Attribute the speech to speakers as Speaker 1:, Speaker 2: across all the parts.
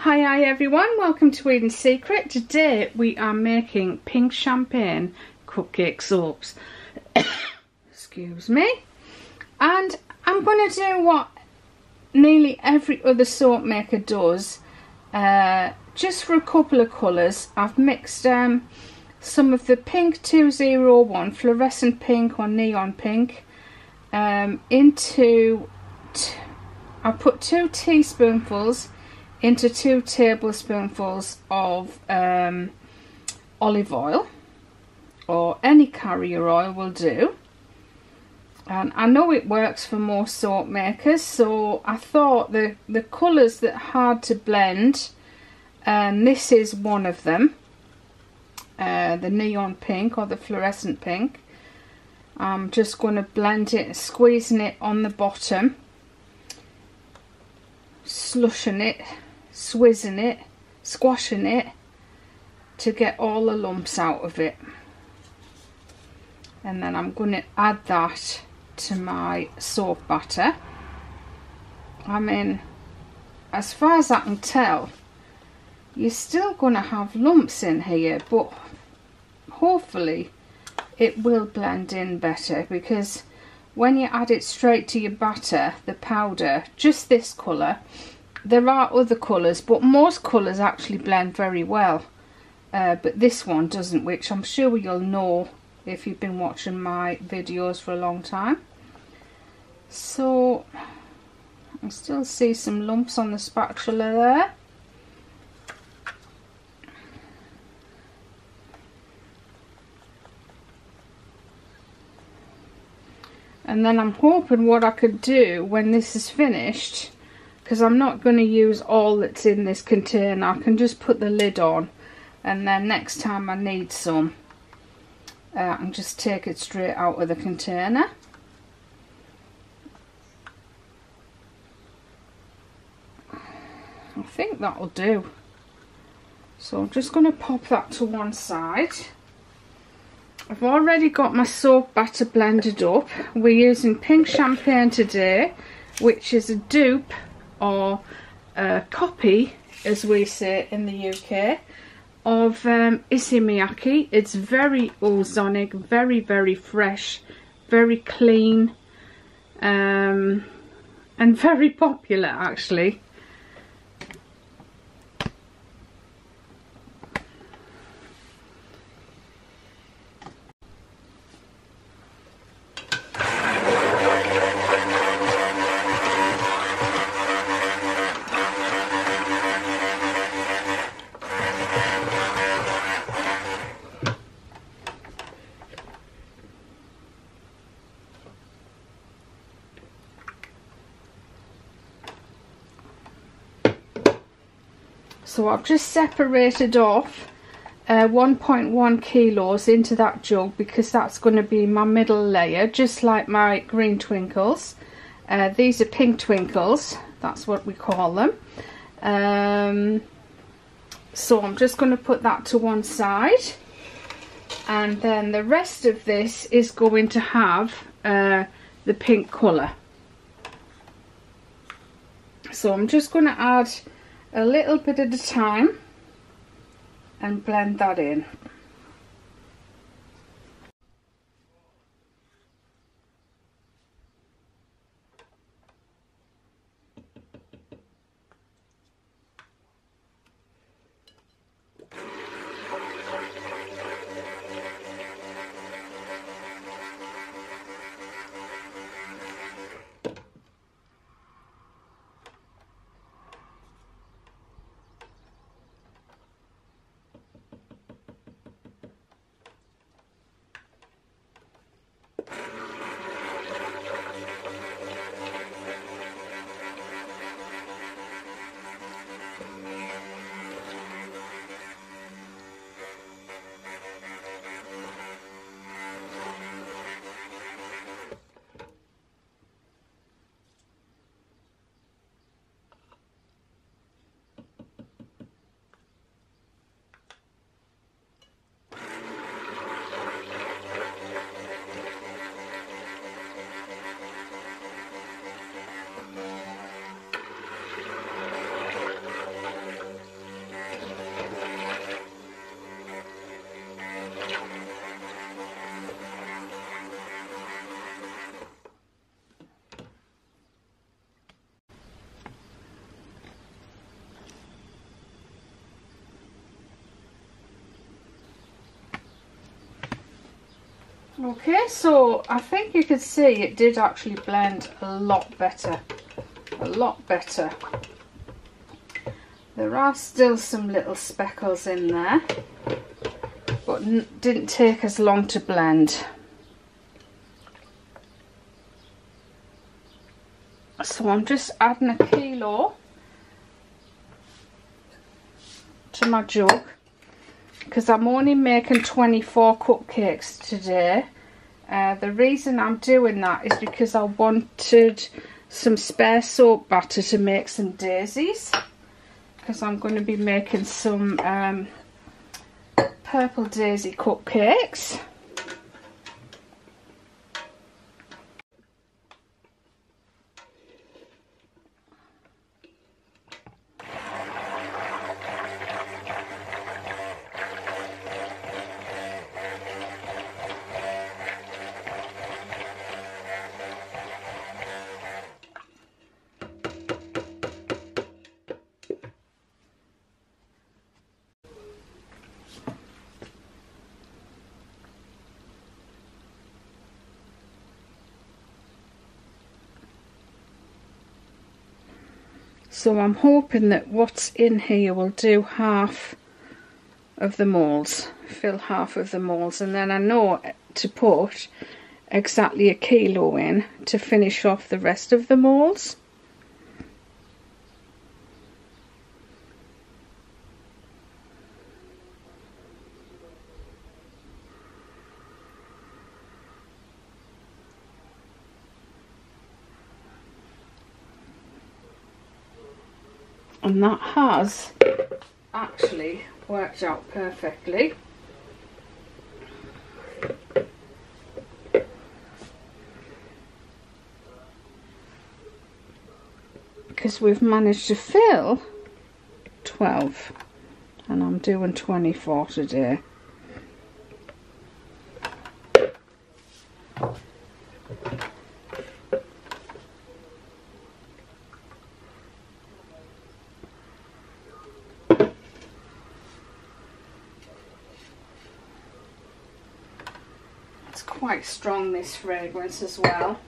Speaker 1: Hi everyone, welcome to Eden's Secret. Today we are making pink champagne cupcake soaps. Excuse me. And I'm going to do what nearly every other soap maker does, just for a couple of colours. I've mixed some of the pink 201, fluorescent pink or neon pink, into, I put 2 teaspoonfuls into 2 tablespoonfuls of olive oil, or any carrier oil will do. And I know it works for most soap makers, so I thought the colours that are hard to blend, and this is one of them, the neon pink or the fluorescent pink. I'm just going to blend it, squeezing it on the bottom, slushing it, swizzing it, squashing it to get all the lumps out of it. And then I'm going to add that to my soap batter. I mean, as far as I can tell, you're still going to have lumps in here, but hopefully it will blend in better, because when you add it straight to your batter, the powder, just this colour, there are other colours, but most colours actually blend very well, but this one doesn't, which I'm sure you'll know if you've been watching my videos for a long time. So I still see some lumps on the spatula there. And then I'm hoping what I could do when this is finished, because I'm not going to use all that's in this container, I can just put the lid on, and then next time I need some, I can just take it straight out of the container. I think that'll do. So I'm just going to pop that to one side. I've already got my soap batter blended up. We're using pink champagne today, which is a dupe or a copy, as we say in the UK, of Issey Miyake. It's very ozonic, very fresh, very clean, and very popular actually. So I've just separated off 1.1 kilos into that jug, because that's going to be my middle layer, just like my green twinkles. These are pink twinkles, that's what we call them. So I'm just going to put that to one side, and then the rest of this is going to have the pink colour. So I'm just going to add a little bit at a time and blend that in. Okay, so I think you could see it did actually blend a lot better. A lot better. There are still some little speckles in there, but didn't take as long to blend. So I'm just adding a kilo to my jug because I'm only making 24 cupcakes today. The reason I'm doing that is because I wanted some spare soap batter to make some daisies, because I'm going to be making some purple daisy cupcakes. So I'm hoping that what's in here will do half of the moulds, fill half of the moulds, and then I know to put exactly a kilo in to finish off the rest of the moulds. And that has actually worked out perfectly. Because we've managed to fill 12 and I'm doing 24 today. It's quite strong, this fragrance as well.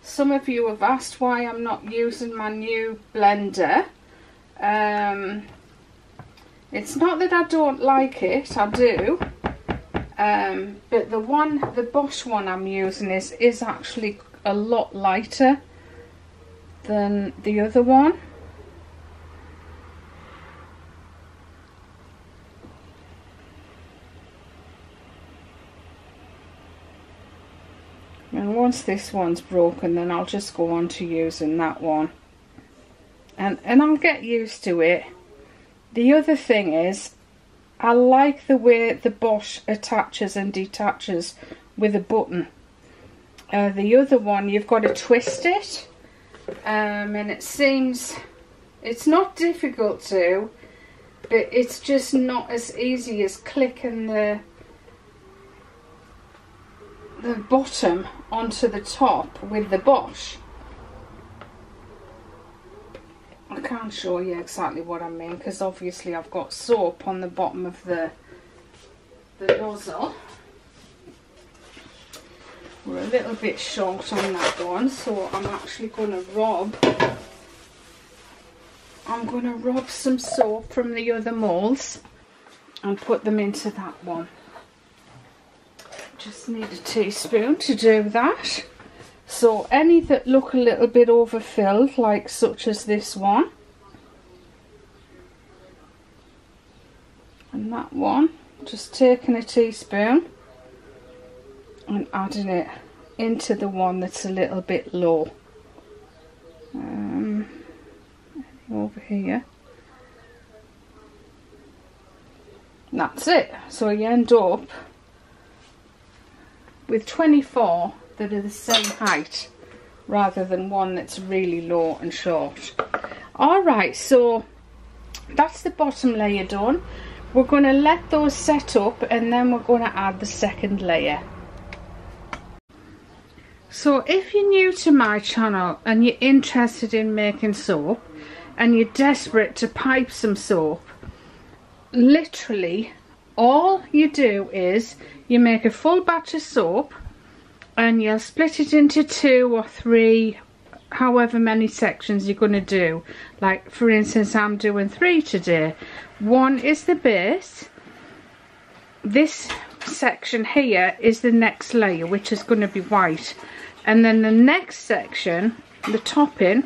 Speaker 1: Some of you have asked why I'm not using my new blender. It's not that I don't like it, I do. But the Bosch one I'm using is actually a lot lighter than the other one. And once this one's broken, then I'll just go on to using that one. And I'll get used to it. The other thing is, I like the way the Bosch attaches and detaches with a button. The other one, you've got to twist it. And it seems, it's not difficult to, but it's just not as easy as clicking the bottom onto the top with the Bosch. I can't show you exactly what I mean because obviously I've got soap on the bottom of the nozzle. We're a little bit short on that one, so I'm actually going to rob some soap from the other moulds and put them into that one. Just need a teaspoon to do that. So any that look a little bit overfilled, like such as this one, and that one, just taking a teaspoon and adding it into the one that's a little bit low. Over here. And that's it. So you end up with 24 that are the same height rather than one that's really low and short. Alright, so that's the bottom layer done. We're going to let those set up and then we're going to add the second layer. So if you're new to my channel and you're interested in making soap and you're desperate to pipe some soap, literally all you do is you make a full batch of soap and you'll split it into 2 or 3, however many sections you're going to do. Like for instance, I'm doing 3 today. 1 is the base. This section here is the next layer, which is going to be white, and then the next section, the topping,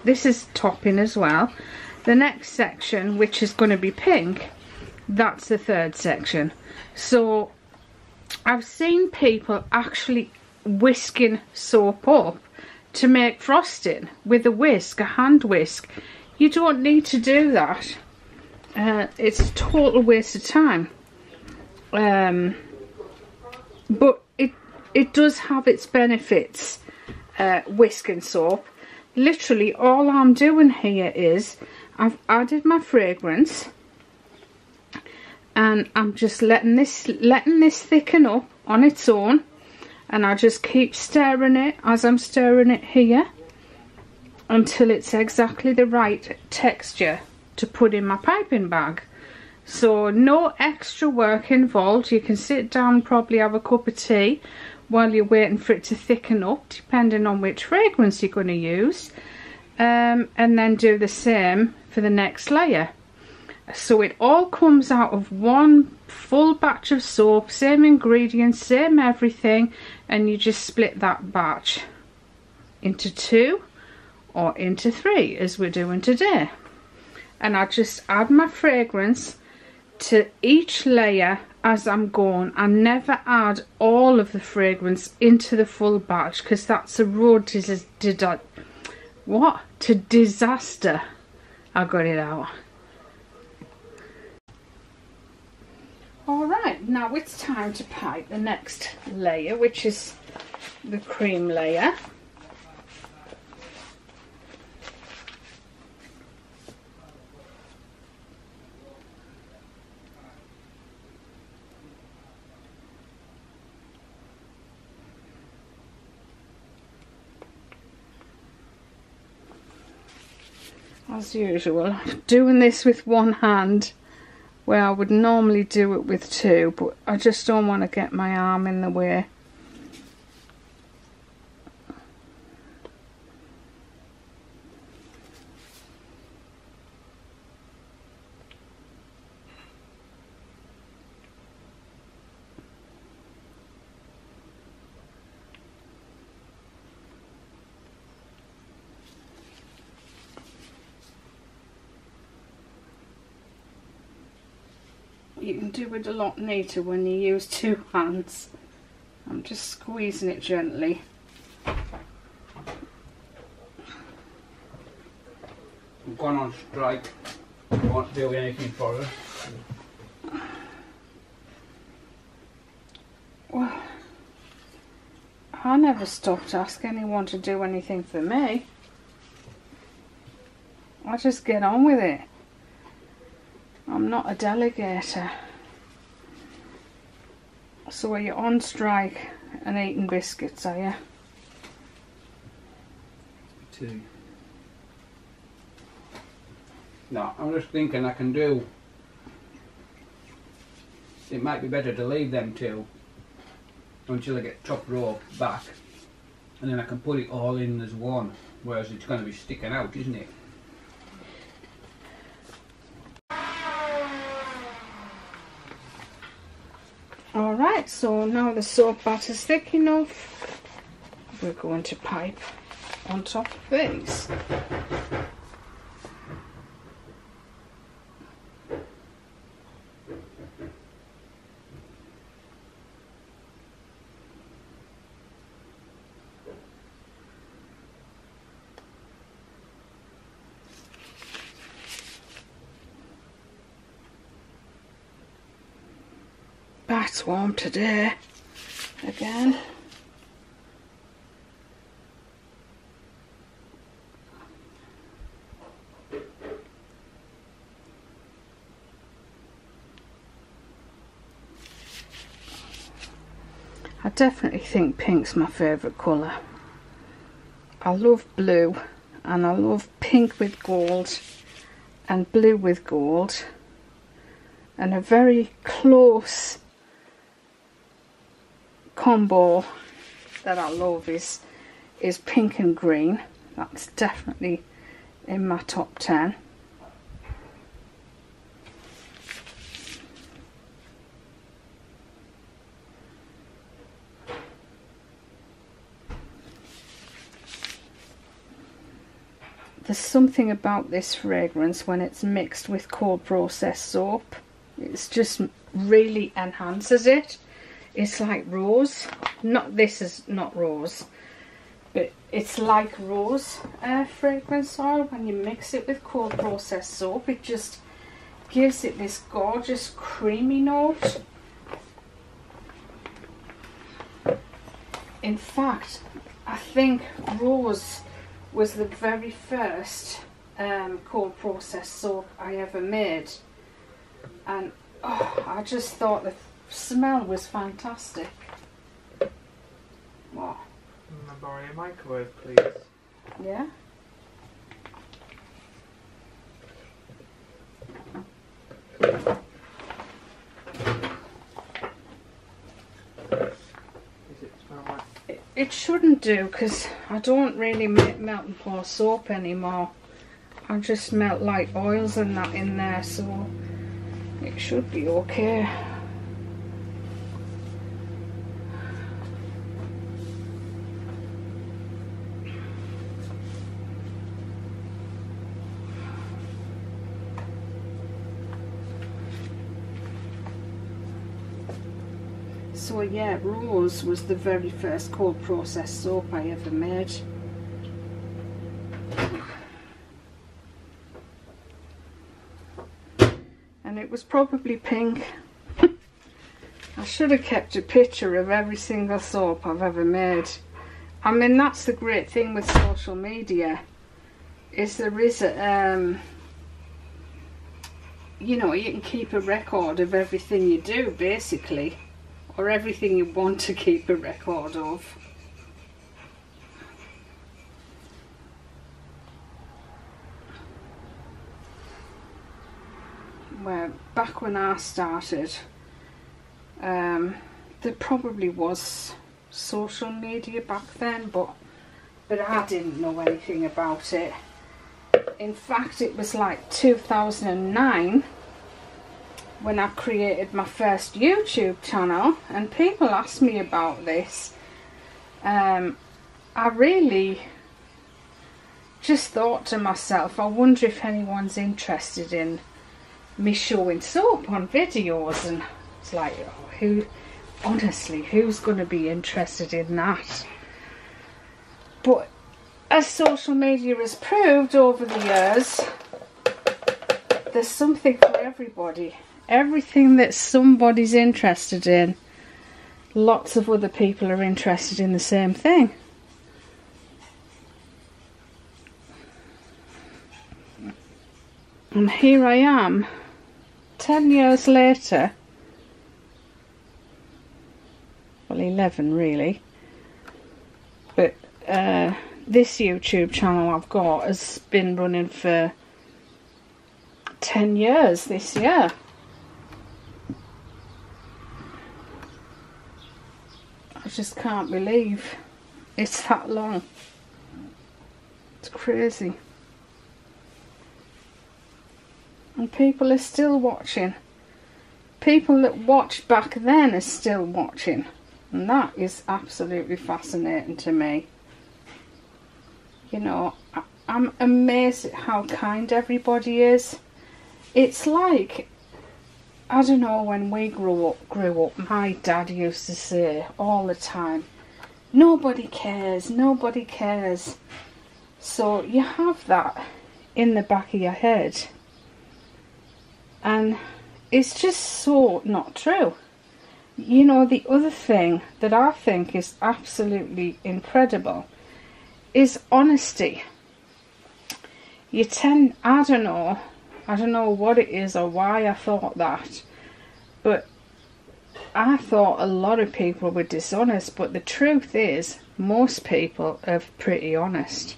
Speaker 1: this is topping as well. The next section, which is going to be pink, that's the 3rd section. So I've seen people actually whisking soap up to make frosting with a whisk, a hand whisk. You don't need to do that. It's a total waste of time. But it does have its benefits, whisking soap. Literally all I'm doing here is I've added my fragrance and I'm just letting this thicken up on its own, and I just keep stirring it as I'm stirring it here until it's exactly the right texture to put in my piping bag. So no extra work involved. You can sit down, probably have a cup of tea while you're waiting for it to thicken up, depending on which fragrance you're going to use, and then do the same for the next layer. So it all comes out of one full batch of soap, same ingredients, same everything, and you just split that batch into 2 or into 3 as we're doing today. And I just add my fragrance to each layer as I'm going. I never add all of the fragrance into the full batch because that's a road to disaster. I got it out. Alright, now it's time to pipe the next layer, which is the cream layer. As usual, doing this with one hand where I would normally do it with 2, but I just don't want to get my arm in the way. You can do it a lot neater when you use 2 hands. I'm just squeezing it gently.
Speaker 2: I'm going on strike. I won't do anything for her.
Speaker 1: Well, I never stopped asking anyone to do anything for me. I just get on with it. I'm not a delegator. So are you on strike and eating biscuits, are you?
Speaker 2: 2. No, I'm just thinking I can do... It might be better to leave them 2 until I get top rope back, and then I can put it all in as one, whereas it's going to be sticking out, isn't it?
Speaker 1: Alright, so now the soap batter's thick enough, we're going to pipe on top of these. That's warm today again. I I definitely think pink's my favourite colour. I love blue, and I love pink with gold and blue with gold, and a very close combo that I love is pink and green. That's definitely in my top 10. There's something about this fragrance when it's mixed with cold processed soap. It's just really enhances it. It's like rose. This is not rose, but it's like rose fragrance oil. When you mix it with cold processed soap, it just gives it this gorgeous creamy note. In fact, I think rose was the very first cold processed soap I ever made, and I just thought the smell was fantastic. What?
Speaker 3: Can I borrow your microwave, please?
Speaker 1: Yeah. It shouldn't do, because I don't really make melt and pour soap anymore. I just melt light oils and that in there, so it should be okay. So yeah, rose was the very first cold processed soap I ever made. And it was probably pink. I should have kept a picture of every single soap I've ever made. I mean, that's the great thing with social media, is there is a, you know, you can keep a record of everything you do, basically. Or everything you want to keep a record of. Well, back when I started, there probably was social media back then, but I didn't know anything about it. In fact, it was like 2009 when I created my first YouTube channel, and people asked me about this. I really just thought to myself, I wonder if anyone's interested in me showing soap on videos, and it's like, honestly, who's going to be interested in that? But as social media has proved over the years, there's something for everybody. Everything that somebody's interested in, lots of other people are interested in the same thing. And here I am, 10 years later, well 11 really, but this YouTube channel I've got has been running for 10 years this year. I just can't believe it's that long. It's crazy. And people are still watching. People that watched back then are still watching. And that is absolutely fascinating to me. You know, I'm amazed at how kind everybody is. It's like, I don't know, when we grew up, my dad used to say all the time, nobody cares, nobody cares. So you have that in the back of your head. And it's just so not true. You know, the other thing that I think is absolutely incredible is honesty. You tend, I don't know what it is or why I thought that, but I thought a lot of people were dishonest, but the truth is most people are pretty honest.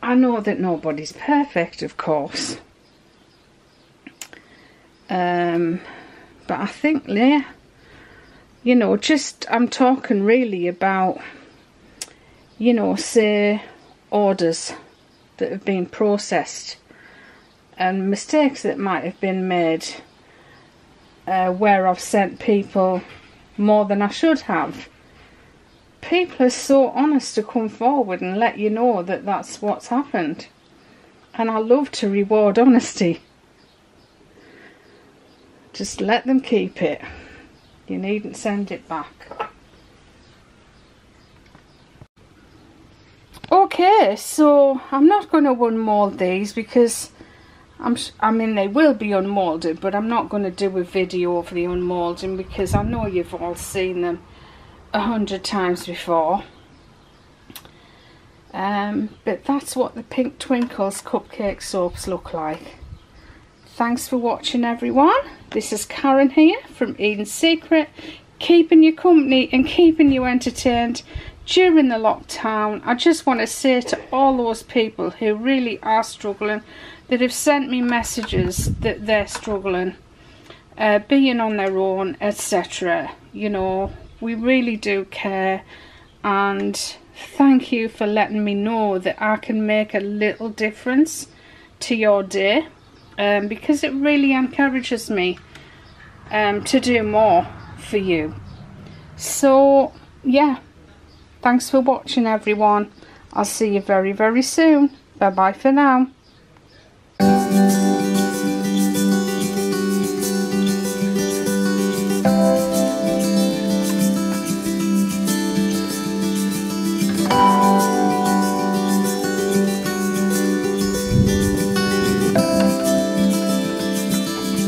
Speaker 1: I know that nobody's perfect, of course, but I think, yeah, you know, just I'm talking really about, you know, say orders that have been processed and mistakes that might have been made, where I've sent people more than I should have. People are so honest to come forward and let you know that that's what's happened, and I love to reward honesty. Just let them keep it. You needn't send it back. Okay, so I'm not going to unmold these because I mean they will be unmolded, but I'm not going to do a video of the unmolding because I know you've all seen them 100 times before. But that's what the Pink Twinkles cupcake soaps look like. Thanks for watching, everyone. This is Karen here from Eden Secret, keeping you company and keeping you entertained during the lockdown. I just want to say to all those people who really are struggling, that have sent me messages that they're struggling, being on their own, etc. You know, we really do care, and thank you for letting me know that I can make a little difference to your day, because it really encourages me to do more for you. So yeah, thanks for watching, everyone. I'll see you very, very soon. Bye bye for now.